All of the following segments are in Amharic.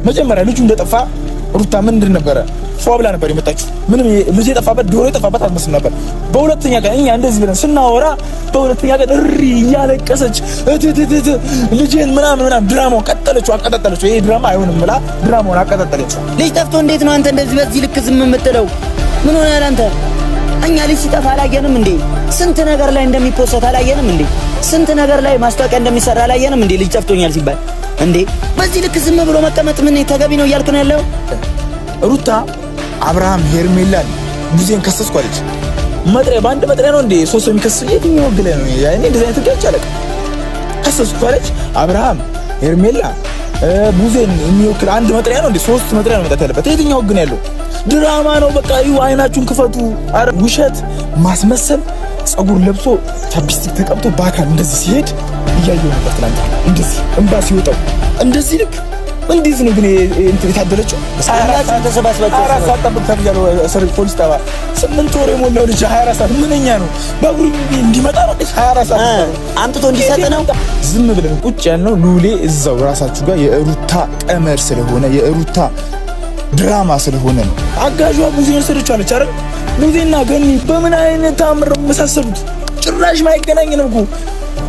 መጀመሪያ ልጁ እንደጠፋ ሩታ ምንድን ነበረ ፏብላ ነበር የመጣችው። ምንም ልጅ የጠፋበት ዶሮ የጠፋበት አልመስልም ነበር። በሁለተኛ ቀን እኛ እንደዚህ ብለን ስናወራ በሁለተኛ ቀን እሪ እያለቀሰች ልጅን ምናምን ድራማውን አቀጣጠለችው። ይሄ ድራማ አይሆንም ብላ ድራማውን አቀጣጠለችው። ልጅ ጠፍቶ እንዴት ነው አንተ እንደዚህ በዚህ ልክ ዝም የምትለው? ምን ሆነ አንተ? እኛ ልጅ ሲጠፋ አላየንም እንዴ? ስንት ነገር ላይ እንደሚፖስት አላየንም እንዴ? ስንት ነገር ላይ ማስታወቂያ እንደሚሰራ አላየንም እንዴ? ልጅ ጠፍቶኛል ሲባል እንዴ በዚህ ልክ ዝም ብሎ መቀመጥ ምን ተገቢ ነው እያልክ ነው ያለው? ሩታ አብርሃም ሄርሜላን ቡዜን ከሰስኩ አለች። መጥሪያ በአንድ መጥሪያ ነው እንዴ ሶስት የሚከስ የትኛው ግለ ነው? ያኔ እንደዚህ አይነት ግለ አለቀ ከሰስኩ አለች። አብርሃም ሄርሜላ ቡዜን የሚወክል አንድ መጥሪያ ነው እንዴ? ሶስት መጥሪያ ነው መጣት ያለበት። የትኛው ግን ያለው ድራማ ነው። በቃ ይሁ አይናችሁን ክፈቱ። አረ ውሸት ማስመሰል ጸጉር ለብሶ ቻፕስቲክ ተቀብቶ ባካል እንደዚህ ሲሄድ እያየሁ ነበር ትናንት። እንደዚህ እንባ ሲወጣው እንደዚህ ልክ እንዴት ነው ግን የታደለችው? ሳራችን ተሰባስባችሁ 24 ሰዓት ጠብቅ ተብያለሁ። ፖሊስ ጣቢያ 8 ወር የሞላው ልጅ 24 ሰዓት ምንኛ ነው? በእግሩ እንዲመጣ ነው 24 ሰዓት አምጥቶ እንዲሰጥ ነው። ዝም ብለን ቁጭ ያልነው ሉሌ እዛው ራሳችሁ ጋር የሩታ ቀመር ስለሆነ የሩታ ድራማ ስለሆነ ነው። አጋዧ ቡዜ ወሰደቻለች አይደል? ቡዜና ገኒ በምን አይነት ታምር መሳሰሉት? ጭራሽ ማይገናኝ ነው እኮ።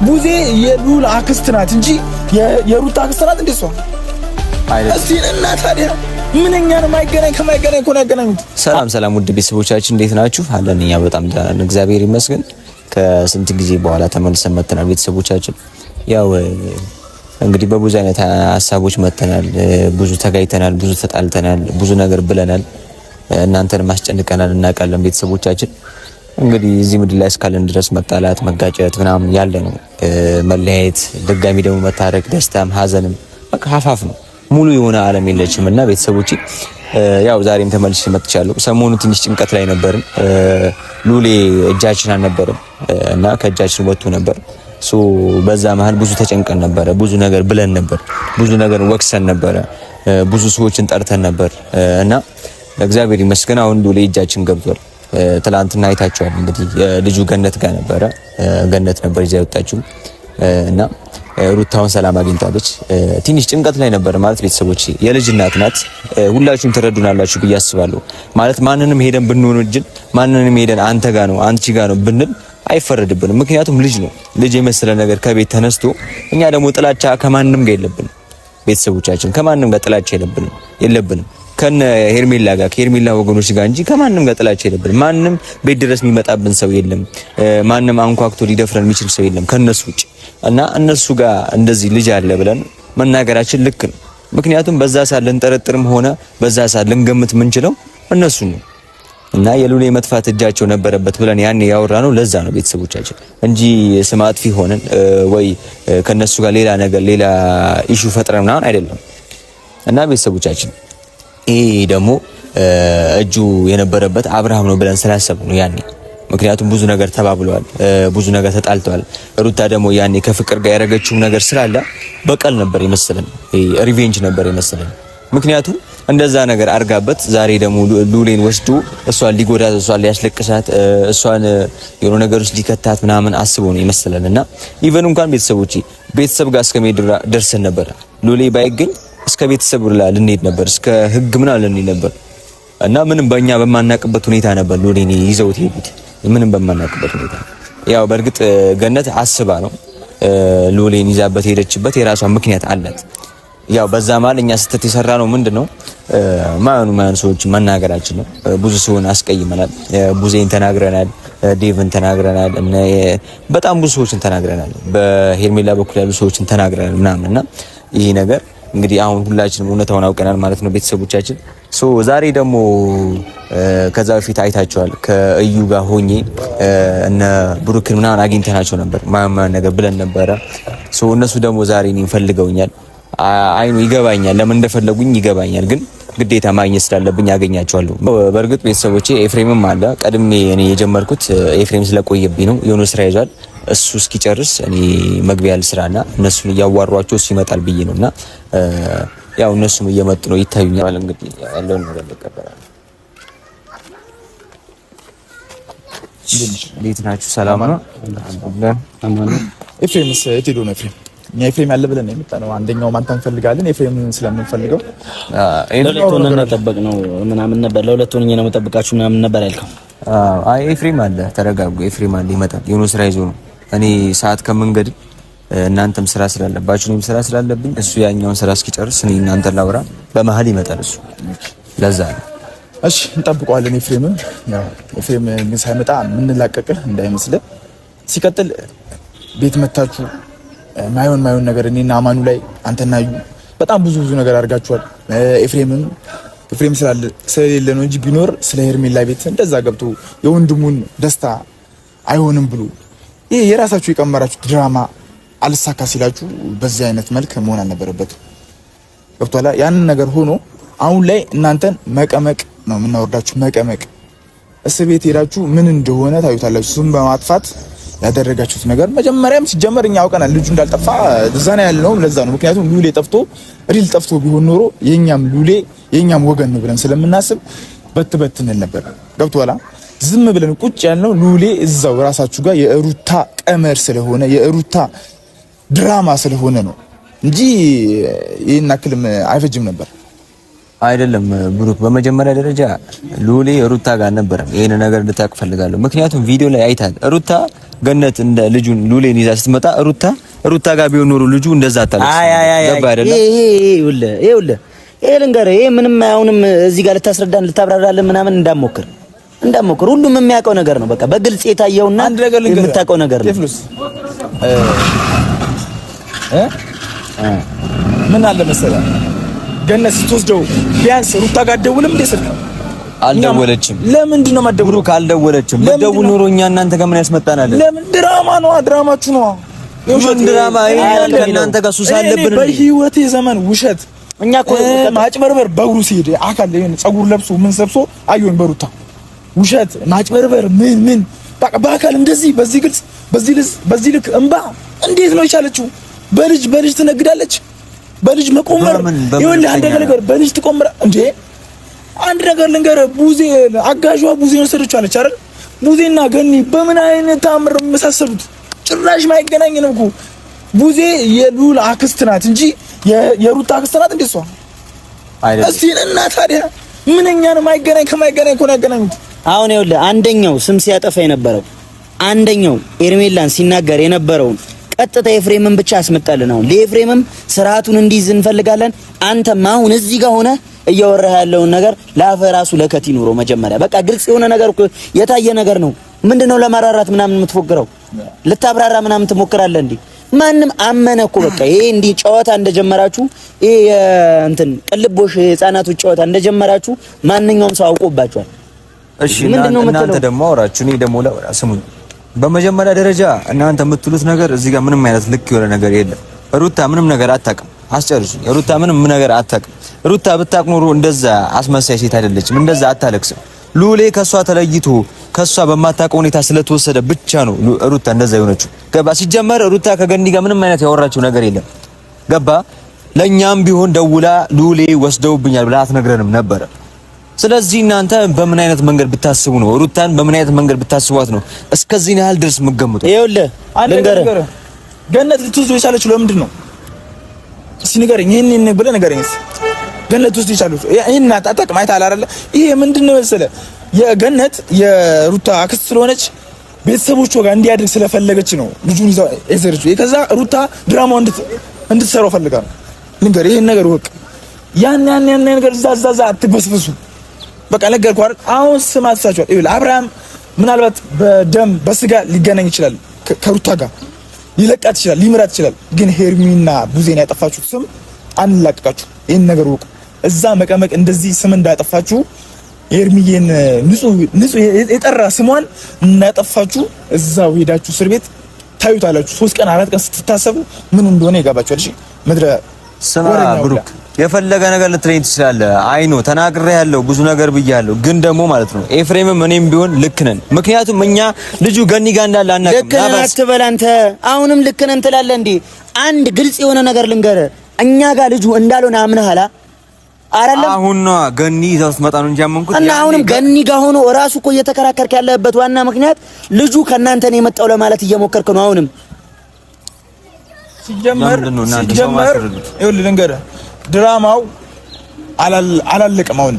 ቡዜ የሉል አክስት ናት እንጂ የሩታ አክስት ናት እንዴ? እሷ እስቲ እና ታዲያ ምንኛ ነው ማይገናኝ? ከማይገናኝ እኮ ነው ያገናኙት። ሰላም ውድ ቤተሰቦቻችን እንዴት ናችሁ? አለን እኛ በጣም ደህና ነን፣ እግዚአብሔር ይመስገን። ከስንት ጊዜ በኋላ ተመልሰን መጥተናል ቤተሰቦቻችን። ያው እንግዲህ በብዙ አይነት ሀሳቦች መጥተናል። ብዙ ተጋይተናል፣ ብዙ ተጣልተናል፣ ብዙ ነገር ብለናል። እናንተን ማስጨንቀናል እናውቃለን ቤተሰቦቻችን። እንግዲህ እዚህ ምድር ላይ እስካለን ድረስ መጣላት፣ መጋጨት ምናምን ያለ ነው። መለያየት፣ ድጋሚ ደግሞ መታረቅ፣ ደስታም ሀዘንም በቃ ሀፋፍ ነው። ሙሉ የሆነ ዓለም የለችም እና ቤተሰቦቼ ያው ዛሬም ተመልሼ መጥቻለሁ። ሰሞኑ ትንሽ ጭንቀት ላይ ነበርን። ሉሌ እጃችን አልነበረም እና ከእጃችን ወጥቶ ነበር። በዛ መሀል ብዙ ተጨንቀን ነበረ። ብዙ ነገር ብለን ነበር። ብዙ ነገር ወቅሰን ነበረ። ብዙ ሰዎችን ጠርተን ነበር እና እግዚአብሔር ይመስገን አሁን ሉሌ እጃችን ገብቷል። ትላንትና አይታችኋል እንግዲህ ልጁ ገነት ጋር ነበረ። ገነት ነበር ይዛ የወጣችው እና ሩታውን ሰላም አግኝታለች። ትንሽ ጭንቀት ላይ ነበር ማለት ቤተሰቦች። የልጅ እናት ናት። ሁላችሁም ትረዱናላችሁ ብዬ አስባለሁ። ማለት ማንንም ሄደን ብንወነጅል፣ ማንንም ሄደን አንተ ጋር ነው አንቺ ጋር ነው ብንል አይፈረድብንም። ምክንያቱም ልጅ ነው። ልጅ የመሰለ ነገር ከቤት ተነስቶ እኛ ደግሞ ጥላቻ ከማንም ጋር የለብንም። ቤተሰቦቻችን ከማንም ጋር ጥላቻ የለብንም። ከነ ሄርሜላ ጋር ከሄርሜላ ወገኖች ጋር እንጂ ከማንም ጋር ጥላቻ የለብንም። ማንም ቤት ድረስ የሚመጣብን ሰው የለም። ማንም አንኳክቶ ሊደፍረን የሚችል ሰው የለም ከነሱ ውጭ እና እነሱ ጋር እንደዚህ ልጅ አለ ብለን መናገራችን ልክ ነው። ምክንያቱም በዛ ሰዓት ልንጠረጥርም ሆነ በዛ ሰዓት ልንገምት የምንችለው እነሱ ነው እና የሉሌ መጥፋት እጃቸው ነበረበት ብለን ያን ያወራ ነው። ለዛ ነው ቤተሰቦቻችን እንጂ ስም አጥፊ ሆነን ወይ ከነሱ ጋር ሌላ ነገር ሌላ ኢሹ ፈጥረን ምናምን አይደለም። እና ቤተሰቦቻችን ይሄ ደግሞ እጁ የነበረበት አብርሃም ነው ብለን ስላሰብን ነው ያኔ። ምክንያቱም ብዙ ነገር ተባብለዋል፣ ብዙ ነገር ተጣልተዋል። ሩታ ደግሞ ያኔ ከፍቅር ጋር ያደረገችው ነገር ስላለ በቀል ነበር የመሰለን፣ ሪቬንጅ ነበር የመሰለን። ምክንያቱም እንደዛ ነገር አርጋበት ዛሬ ደግሞ ሉሌን ወስዶ እሷን ሊጎዳት፣ እሷን ሊያስለቅሳት፣ እሷን የሆነ ነገር ውስጥ ሊከታት ምናምን አስቦ ነው የመሰለንና ኢቨን እንኳን ቤተሰብ ጋር እስከመሄድ ደርሰን ነበር። ሉሌ ባይገኝ እስከ ቤተሰብ ልንሄድ ነበር፣ እስከ ህግ ምናምን ልንሄድ ነበር እና ምንም በእኛ በማናቅበት ሁኔታ ነበር ሉሌን ይዘውት ሄዱት። ምንም በማናቅበት ሁኔታ ያው በእርግጥ ገነት አስባ ነው ሉሌን ይዛበት ሄደችበት፣ የራሷ ምክንያት አላት። ያው በዛ ማለት እኛ ስተት የሰራ ነው ምንድነው ማኑ ሰዎች መናገራችን ነው። ብዙ ሰውን አስቀይመናል። ቡዜን ተናግረናል፣ ዴቭን ተናግረናል፣ በጣም ብዙ ሰዎችን ተናግረናል። በሄርሜላ በኩል ያሉ ሰዎችን ተናግረናል ምናምንና ይሄ ነገር እንግዲህ አሁን ሁላችንም እውነታውን አውቀናል ማለት ነው ቤተሰቦቻችን። ዛሬ ደግሞ ከዛ በፊት አይታችኋል ከእዩ ጋር ሆኜ እነ ብሩክን ምናምን አግኝተናቸው ነበር። ማማ ነገር ብለን ነበረ። እነሱ ደግሞ ዛሬ እኔን ፈልገውኛል። አይኑ ይገባኛል፣ ለምን እንደፈለጉኝ ይገባኛል። ግን ግዴታ ማግኘት ስላለብኝ አገኛቸዋለሁ። በእርግጥ ቤተሰቦቼ ኤፍሬምም አለ። ቀድሜ እኔ የጀመርኩት ኤፍሬም ስለቆየብኝ ነው። የሆነ ስራ ይዟል። እሱ እስኪጨርስ እኔ መግቢያ ልስራና እነሱን እያዋሯቸው እሱ ይመጣል ብዬ ነውና ያው እነሱም እየመጡ ነው ይታዩኛል። እንግዲህ ያለውን ነገር ልቀበላል። እንዴት ናችሁ? ሰላም ነው? ኤፍሬምስ የት ሄዶ ነው? እኛ ኤፍሬም ያለ ብለን ነው የመጣነው። አንደኛው ማንተ እንፈልጋለን ኤፍሬም ስለምንፈልገው ለሁለቱን እንጠብቅ ነው ምናምን ነበር። ለሁለቱን እኛ ነው የምጠብቃችሁ ምናምን ነበር ያልከው። አይ ኤፍሬም አለ፣ ተረጋጉ። ኤፍሬም አለ ይመጣል። የሆነ ስራ ይዞ ነው። እኔ ሰዓት ከመንገድ እናንተም ስራ ስላለባችሁ እኔም ስራ ስላለብኝ እሱ ያኛውን ስራ እስኪጨርስ እኔ እናንተ ላውራ፣ በመሀል ይመጣል እሱ። ለዛ ነው እሺ እንጠብቀዋለን ኤፍሬምን። ያው ኤፍሬም ግን ሳይመጣ የምንላቀቅህ እንዳይመስልህ። ሲቀጥል ቤት መታችሁ ማይሆን ነገር እኔና አማኑ ላይ አንተና ዩ በጣም ብዙ ነገር አድርጋችኋል። ኤፍሬም ስለሌለ ነው እንጂ ቢኖር ስለ ሄርሜላ ቤት እንደዛ ገብቶ የወንድሙን ደስታ አይሆንም ብሎ ይሄ የራሳችሁ የቀመራችሁ ድራማ አልሳካ ሲላችሁ በዚህ አይነት መልክ መሆን አልነበረበትም። ገብቷላ? ያንን ነገር ሆኖ አሁን ላይ እናንተን መቀመቅ ነው የምናወርዳችሁ። መቀመቅ ቤት ሄዳችሁ ምን እንደሆነ ታዩታላችሁ። ስም በማጥፋት ያደረጋችሁት ነገር መጀመሪያም ሲጀመር እኛ አውቀናል ልጁ እንዳልጠፋ እዛ ነው ያልነው። ለዛ ነው ምክንያቱም ሉሌ ጠፍቶ ሪል ጠፍቶ ቢሆን ኖሮ የኛም ሉሌ የኛም ወገን ነው ብለን ስለምናስብ በት እንል ነበር። ገብቷላ? ዝም ብለን ቁጭ ያልነው ሉሌ እዛው ራሳችሁ ጋር የሩታ ቀመር ስለሆነ የሩታ ድራማ ስለሆነ ነው እንጂ ይሄን አክልም አይፈጅም ነበር። አይደለም ብሩክ፣ በመጀመሪያ ደረጃ ሉሌ ሩታ ጋር ነበር። ይሄን ነገር እንድታውቅ ፈልጋለሁ። ምክንያቱም ቪዲዮ ላይ አይታል ሩታ ገነት እንደ ልጁን ሉሌን ይዛ ስትመጣ ሩታ ጋር ቢሆን ኖሮ ልጁ እንደዛ አታለች። ገባ አይደለም? ይሄ ልንገርህ፣ ይሄ ምንም አሁንም እዚህ ጋር ልታስረዳን ልታብራራለን ምናምን እንዳሞክር ሁሉም የሚያውቀው ነገር ነው። በቃ በግልጽ የታየውና የምታውቀው ነገር ነው። ምን አለ መሰለህ ገነት ስትወስደው ቢያንስ ሩታ ጋር ደውልም እንደ ስልክ አልደወለችም። ለምንድን ነው የማትደውለው? ካልደወለችም በደውል ኖሮ እኛ እናንተ ጋር ምን ያስመጣናል? ለምን ድራማ ነው? ድራማችሁ ነው። የውሸት ድራማ እናንተ ጋር ሱስ አለብን። በህይወቴ ዘመን ውሸት እኛ እኮ ማጭበርበር በእግሩ ሲሄድ አካል ላይ ጸጉር ለብሶ ምን ሰብሶ አየሁኝ በሩታ ውሸት ማጭበርበር ምን በቃ በአካል እንደዚህ በዚህ ግልጽ በዚህ ልክ እንባ እንዴት ነው የቻለችው? በልጅ ትነግዳለች። በልጅ መቆመር ይኸውልህ፣ አንድ ነገር በልጅ ትቆምራ እንዴ? አንድ ነገር ልንገርህ፣ ቡዜ አጋዧ ቡዜ ነው ሰደቻለች አይደል? ቡዜና ገኒ በምን አይነት ታምር መሳሰሉት? ጭራሽ ማይገናኝ ነው እኮ። ቡዜ የሉል አክስት ናት እንጂ የሩታ አክስት ናት እንዴ? እሷ አይደል? እስቲ እና ታዲያ ምንኛ ነው ማይገናኝ? ከማይገናኝ እኮ ነው ያገናኙት። አሁን ይኸውልህ፣ አንደኛው ስም ሲያጠፋ የነበረው አንደኛው ኤርሜላን ሲናገር የነበረውን ቀጥታ ኤፍሬምን ብቻ አስመጣልን። አሁን ለኤፍሬምም ስርዓቱን እንዲይዝ እንፈልጋለን። አንተም አሁን እዚህ ጋር ሆነ እያወራህ ያለውን ነገር ለአፈ ራሱ ለከት ይኑረው። መጀመሪያ በቃ ግልጽ የሆነ ነገር እኮ የታየ ነገር ነው። ምንድነው ለማራራት ምናምን የምትፎክረው? ልታብራራ ምናምን ትሞክራለህ እንዴ? ማንም አመነ እኮ በቃ ይሄ እንዲህ ጨዋታ እንደጀመራችሁ ይሄ እንትን ቅልቦሽ የህፃናቶች ጨዋታ እንደጀመራችሁ ማንኛውም ሰው አውቆባችኋል። እሺ እናንተ ደግሞ አወራችሁ፣ እኔ ደግሞ ላውራ። ስሙኝ፣ በመጀመሪያ ደረጃ እናንተ የምትሉት ነገር እዚህ ጋር ምንም አይነት ልክ የሆነ ነገር የለም። ሩታ ምንም ነገር አታውቅም። አስጨርሱኝ። ሩታ ምንም ነገር አታውቅም። ሩታ ብታውቅ ኖሮ እንደዛ አስመሳይ ሴት አይደለችም። እንደዛ አታለቅስም። ሉሌ ከሷ ተለይቶ ከሷ በማታውቀው ሁኔታ ስለተወሰደ ብቻ ነው ሩታ እንደዛ የሆነችው። ገባ? ሲጀመር ሩታ ከገኒ ጋር ምንም አይነት ያወራችው ነገር የለም። ገባ? ለኛም ቢሆን ደውላ ሉሌ ወስደውብኛል ብላ አትነግረንም ነበረ። ስለዚህ እናንተ በምን አይነት መንገድ ብታስቡ ነው ሩታን በምን አይነት መንገድ ብታስቧት ነው እስከዚህ ያህል ድረስ የምትገምቱ? ይኸውልህ ልንገርህ፣ ገነት ልትወስድ የቻለችው ለምንድን ነው? እስኪ ንገረኝ። ይሄን ብለህ ንገረኝ። ገነት ልትወስድ የቻለችው ይሄን አታውቅም። አይተሃል አይደለ? ይሄ ምንድን ነው መሰለህ የገነት የሩታ አክስት ስለሆነች ቤተሰቦቿ ጋር እንዲያድግ ስለፈለገች ነው ልጁን ይዛ የዘረችው። ከዛ ሩታ ድራማው እንድትሰራው ፈልጋ ነው። ልንገርህ ይሄን ነገር ወቅ ያን ነገር ዛዛዛ አትበስብሱ። በቃ ነገርኩህ አይደል? አሁን ስም አጥፋችኋል። ይኸውልህ አብርሃም ምናልባት በደም በስጋ ሊገናኝ ይችላል ከሩታ ጋር ሊለቃት ይችላል ሊምራት ይችላል። ግን ሄርሚና ቡዜን ያጠፋችሁት ስም አንላቀቃችሁ። ይሄን ነገር ወቁ። እዛ መቀመቅ እንደዚህ ስም እንዳጠፋችሁ ሄርሚዬን ንጹህ የጠራ ስሟን እንዳጠፋችሁ እዛው ሄዳችሁ እስር ቤት ታዩታላችሁ። 3 ቀን 4 ቀን ስትታሰቡ ምን እንደሆነ ይገባችኋል። እሺ ምድረ ስማ ብሩክ፣ የፈለገ ነገር ልትለኝ ትችላለህ። አይኖ ተናግሬ ያለው ብዙ ነገር ብያለሁ። ግን ደግሞ ማለት ነው ኤፍሬምም እኔም ቢሆን ልክ ነን። ምክንያቱም እኛ ልጁ ገኒ ጋር እንዳለ አናውቅም። ልክ ነን አትበል አንተ። አሁንም ልክ ነን ትላለህ እንዴ? አንድ ግልጽ የሆነ ነገር ልንገርህ፣ እኛ ጋር ልጁ እንዳልሆነ አምነሃል አይደለም? አሁን ነው ገኒ ይዛው ስትመጣ ነው እንጂ አመንኩት። እና አሁንም ገኒ ጋር ሆኖ ራሱ እኮ እየተከራከርክ ያለበት ዋና ምክንያት ልጁ ከእናንተ ነው የመጣው ለማለት እየሞከርክ ነው። አሁንም ሲጀመር ይኸውልህ ልንገርህ ድራማው አላለቀም። አሁን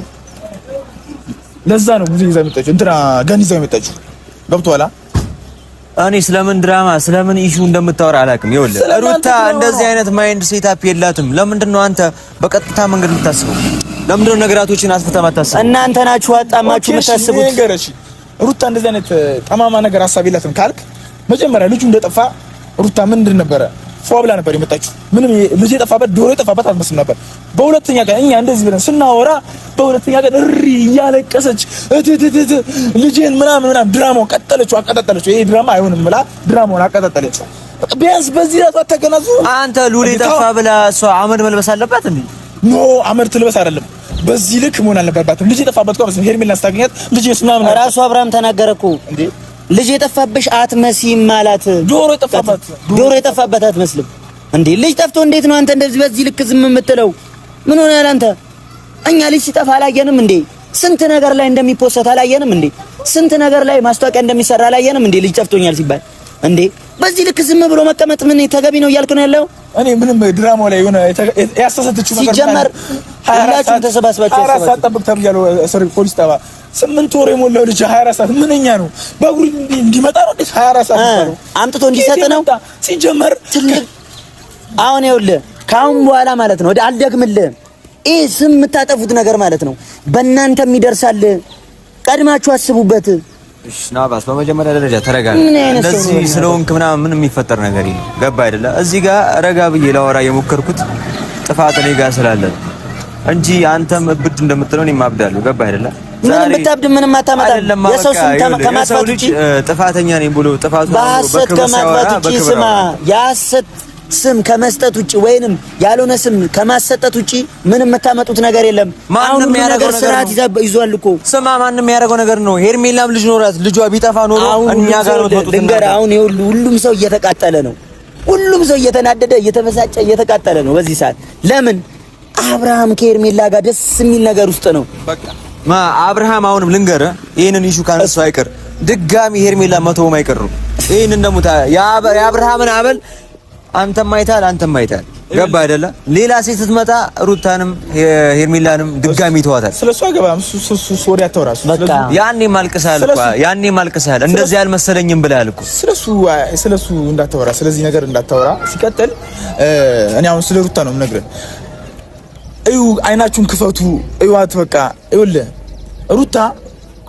ለዛ ነው ብዙ ይዛ መጣችሁ እንትና ገን ይዛ መጣችሁ ገብቶሃል? እኔ ስለምን ድራማ ስለምን ኢሹ እንደምታወራ አላውቅም። ይኸውልህ ሩታ እንደዚህ አይነት ማይንድ ሴታፕ የላትም። ለምንድን ነው አንተ በቀጥታ መንገድ የምታስበው? ለምንድን ነው ነገራቶችን አስፈታ ማታስበው? እናንተ ናችሁ አጣማችሁ የምታስቡት። ሩታ እንደዚህ አይነት ጠማማ ነገር ሐሳብ የላትም ካልክ መጀመሪያ ልጁ እንደጠፋ ሩታ ምንድን ነበረ ፏብላ ነበር የመጣችሁ። ምንም ልጅ የጠፋበት ዶሮ የጠፋበት አትመስልም ነበር። በሁለተኛ ቀን እኛ እንደዚህ ብለን ስናወራ በሁለተኛ ቀን እሪ እያለቀሰች ልጄን ምናምን ድራማውን አቀጣጠለችው። ይሄ ድራማ አይሆንም ብላ ድራማውን አቀጣጠለችው። ቢያንስ በዚህ ራሱ አታገናዙ። አንተ ሉሌ ጠፋ ብላ እሷ አመድ መልበስ አለባት እንዴ? ኖ አመድ ትልበስ አይደለም። በዚህ ልክ መሆን አልነበረባትም። ልጅ የጠፋበት እኮ ሄርሜላን ስታገኛት ልጄስ ምናምን ራሱ አብርሃም ተናገረ እኮ እንዴ ልጅ የጠፋብሽ አትመስይም ማለት ዶሮ የጠፋበት አትመስልም እንዴ? ልጅ ጠፍቶ እንዴት ነው አንተ እንደዚህ በዚህ ልክ ዝም የምትለው? ምን ሆነ አንተ? እኛ ልጅ ሲጠፋ አላየንም እንዴ? ስንት ነገር ላይ እንደሚፖሰት አላየንም እንዴ? ስንት ነገር ላይ ማስታወቂያ እንደሚሰራ አላየንም እንዴ? ልጅ ጠፍቶኛል ሲባል እንዴ በዚህ ልክ ዝም ብሎ መቀመጥ ምን ተገቢ ነው እያልክ ነው ያለው? እኔ ምንም ድራማው ላይ የሆነ ያሳሰተችው ነገር ሲጀመር ሁላችሁም ተሰባስባችሁ አራት ጠብቅ ተብያለሁ። ፖሊስ ጣባ 8 ወር የሞላው ልጅ 24 ሰዓት ምንኛ ነው? በእግሩ እንዲመጣ ነው 24 ሰዓት ነው አምጥቶ እንዲሰጥ ነው ሲጀመር። አሁን ይኸውልህ ካሁን በኋላ ማለት ነው አልደግምልህም። ይሄ ስም የምታጠፉት ነገር ማለት ነው በእናንተም ይደርሳል። ቀድማችሁ አስቡበት። እሺ ናባስ በመጀመሪያ ደረጃ ተረጋጋ። እንደዚህ ስለሆንክ ምንም የሚፈጠር ነገር የለም። ገባ አይደለ? እዚህ ጋር ረጋ ብዬ ላወራ የሞከርኩት ጥፋት እኔ ጋር ስላለ እንጂ አንተም እብድ እንደምትለው እኔም አብዳለሁ። ገባ አይደለ? ምንም ብታብድ ምንም አታመጣም። የሰው ስም ከማጥፋት ውጪ ጥፋተኛ ነኝ ብሎ ጥፋቱ በሐሰት ከማጥፋት ውጪ ስማ የሐሰት ስም ከመስጠት ውጪ ወይንም ያልሆነ ስም ከማሰጠት ውጪ ምንም የምታመጡት ነገር የለም። ማንንም ያደረገው ስርዓት ይዟል እኮ ስማ፣ ማንንም ያደረገው ነገር ነው። ሄርሜላም ልጅ ኖራት ልጇ ቢጠፋ ኖሮ እኛ ጋር ነው ተጡት ነገር። አሁን ሁሉም ሰው እየተቃጠለ ነው። ሁሉም ሰው እየተናደደ እየተበሳጨ እየተቃጠለ ነው በዚህ ሰዓት። ለምን አብርሃም ከሄርሜላ ጋር ደስ የሚል ነገር ውስጥ ነው። በቃ አብርሃም አሁንም ልንገርህ ይሄንን ኢሹ ካነሱ አይቀር ድጋሚ ሄርሜላ መተውም አይቀርም። ይሄንን ደግሞ የአብርሃምን አበል አንተም አይታል። ገባ አይደለ? ሌላ ሴት ስትመጣ ሩታንም ሄርሜላንም ድጋሚ ተዋታል። ስለሱ አይገባም። ሱሱ ወዲያ ተወራሱ በቃ ያኔ ማልቀሳል እንደዚህ አልመሰለኝም ብለሃል እኮ። ስለሱ እንዳታወራ፣ ስለዚህ ነገር እንዳታወራ። ሲቀጥል እኔ አሁን ስለ ሩታ ነው የምነግርህ። እዩ አይናችሁን ክፈቱ፣ እዩዋት። በቃ ይኸውልህ ሩታ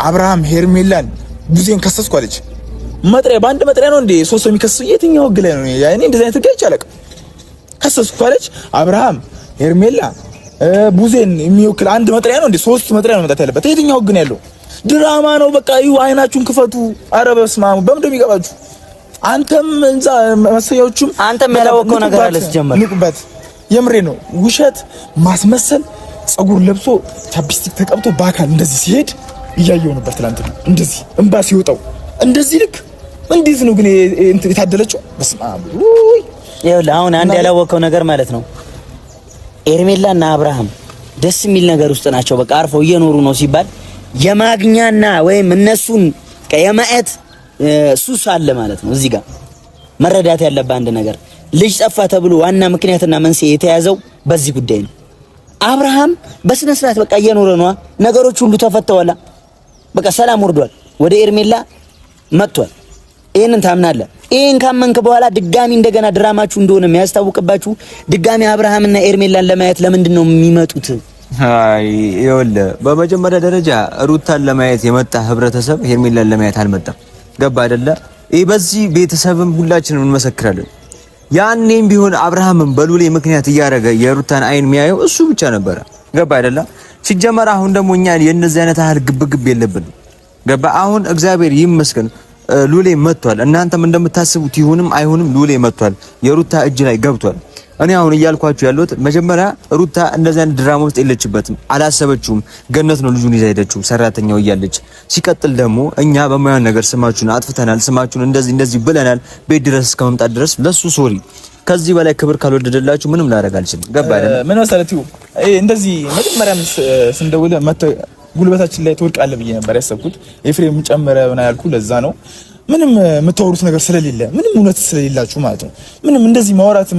አብርሃም ሄርሜላን ቡዜን ከሰስኩ አለች። መጥሪያ በአንድ መጥሪያ ነው እንዴ ሶስት የሚከሰሱ? የትኛው ህግ ላይ ነው? ያኔ እንደዚህ አይነት ህግ አይቻልም። ከሰስኩ አለች አብርሃም ሄርሜላ ቡዜን የሚወክል አንድ መጥሪያ ነው እንዴ? ሶስት መጥሪያ ነው መጣት ያለበት። የትኛው ህግ ነው ያለው? ድራማ ነው በቃ። እዩ አይናችሁን ክፈቱ። ኧረ በስመ አብ በምን እንደሚገባችሁ አንተም እንዛ መሰያዎቹም አንተም ያላወቀው ነገር አለ ሲጀመር ንቁበት። የምሬ ነው። ውሸት ማስመሰል ጸጉር ለብሶ ቻፕስቲክ ተቀብቶ በአካል እንደዚህ ሲሄድ እያየው ነበር ትላንት። እንደዚህ እንባ ሲወጣው እንደዚህ ልክ እንዴት ነው ግን የታደለችው? በስመ አብ ወይ ይኸውልህ አሁን አንድ ያላወቀው ነገር ማለት ነው ኤርሜላና አብርሃም ደስ የሚል ነገር ውስጥ ናቸው። በቃ አርፈው እየኖሩ ነው ሲባል የማግኛና ወይም እነሱን የማየት ሱስ አለ ማለት ነው። እዚህ ጋር መረዳት ያለበት አንድ ነገር ልጅ ጠፋ ተብሎ ዋና ምክንያትና መንስኤ የተያዘው በዚህ ጉዳይ ነው። አብርሃም በስነ ስርዓት በቃ እየኖረ ነው። ነገሮች ሁሉ ተፈተዋል። በቃ ሰላም ወርዷል። ወደ ኤርሜላ መጥቷል። ይሄንን ታምናለህ? ይሄን ካመንክ በኋላ ድጋሚ እንደገና ድራማችሁ እንደሆነ የሚያስታውቅባችሁ ድጋሚ አብርሃምና ኤርሜላን ለማየት ለምንድን ነው የሚመጡት? አይ ይኸውልህ በመጀመሪያ ደረጃ ሩታን ለማየት የመጣ ህብረተሰብ ሄርሜላን ለማየት አልመጣም። ገባ አይደለ? ይሄ በዚህ ቤተሰብም ሁላችንም እንመሰክራለን። ያኔም ቢሆን አብርሃምም በሉሌ ምክንያት እያደረገ የሩታን አይን የሚያየው እሱ ብቻ ነበረ። ገባ አይደለ? ሲጀመር አሁን ደግሞ እኛ የነዚህ አይነት አህል ግብግብ የለብንም። ገባ? አሁን እግዚአብሔር ይመስገን ሉሌ መጥቷል። እናንተም እንደምታስቡት ይሁንም አይሁንም ሉሌ መጥቷል። የሩታ እጅ ላይ ገብቷል። እኔ አሁን እያልኳችሁ ያለሁት መጀመሪያ ሩታ እንደዚህ አይነት ድራማ ውስጥ የለችበትም፣ አላሰበችውም። ገነት ነው ልጁን ይዛ ሄደችው ሰራተኛው እያለች። ሲቀጥል ደግሞ እኛ በማያን ነገር ስማችሁን አጥፍተናል፣ ስማችሁን እንደዚህ ብለናል፣ ቤት ድረስ እስከመምጣት ድረስ ለሱ ሶሪ። ከዚህ በላይ ክብር ካልወደደላችሁ ምንም ላደርግ አልችልም። ገባ አይደል? ምን መሰለህ እንደዚህ መጀመሪያም ስንደውል ጉልበታችን ላይ ትወድቃለህ ብዬ ነበር ያሰብኩት። ኤፍሬም ጨመረ ሆነ ያልኩ ለዛ ነው። ምንም የምታወሩት ነገር ስለሌለ ምንም እውነት ስለሌላችሁ ማለት ነው። ምንም እንደዚህ ማውራት